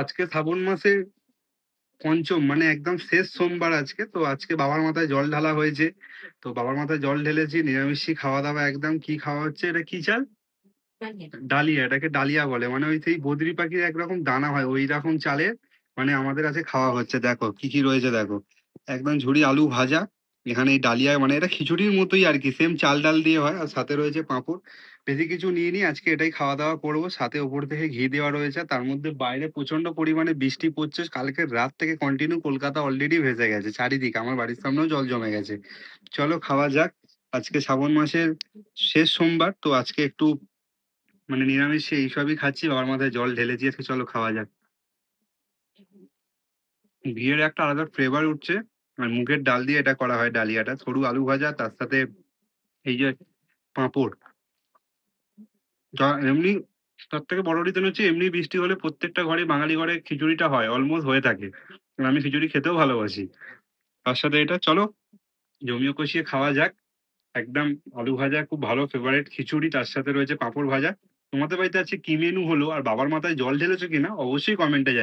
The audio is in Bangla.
আজকে শ্রাবণ মাসের পঞ্চম মানে একদম শেষ সোমবার আজকে। তো আজকে বাবার মাথায় জল ঢালা হয়েছে। তো বাবার মাথায় জল ঢেলেছি। নিরামিষই খাওয়া-দাওয়া একদম। কি খাওয়া হচ্ছে? এটা কি চাল? ডালিয়া। এটাকে ডালিয়া বলে। মানে ওই সেই বদ্রি পাখির একরকম দানা হয়। ঐরকম চালের মানে আমাদের কাছে খাওয়া হচ্ছে। দেখো কি, কি রয়েছে দেখো। একদম ঝুরি আলু ভাজা। এখানে এই ডালিয়া মানে এটা খিচুড়ির মতোই আরকি। সেম চাল-ডাল দিয়ে হয়। আর সাথে রয়েছে পাঁপড়। বেশি কিছু নিইনি। আজকে এটাই খাওয়া-দাওয়া করব। সাথে ওপর থেকে ঘি দেওয়া রয়েছে। তার মধ্যে বাইরে প্রচন্ড পরিমাণে বৃষ্টি পড়ছে। কালকের রাত থেকে কন্টিনিউ কলকাতা অলরেডি ভেসে গেছে চারিদিকে। আমার বাড়ির সামনেও জল জমে গেছে। চলো খাওয়া যাক। আজকে শ্রাবণ মাসের শেষ সোমবার। তো আজকে একটু মানে নিরামিষে এইসবই খাচ্ছি। বাবার মাথায় জল ঢেলেছি আজকে চলো খাওয়া যাক। ঘিয়ের একটা আলাদা ফ্লেভার উঠছে। আর মুগের ডাল দিয়ে এটা করা হয় ডালিয়াটা। সরু আলু ভাজা তার সাথে এই যে পাঁপড়। যা এমনি তার থেকে বড় রিজন হচ্ছে এমনি বৃষ্টি হলে প্রত্যেকটা ঘরে বাঙালি ঘরে খিচুড়িটা হয়। অলমোস্ট হয়ে থাকে। আর আমি খিচুড়ি খেতেও ভালোবাসি। তার সাথে এটা চলো জমিয়ে কষিয়ে খাওয়া যাক। একদম আলু ভাজা খুব ভালো ফেভারিট খিচুড়ি তার সাথে রয়েছে পাঁপড় ভাজা। তোমাদের বাড়িতে আজকে কি মেনু হলো আর বাবার মাথায় জল ঢেলেছো কিনা অবশ্যই কমেন্টে জানিও।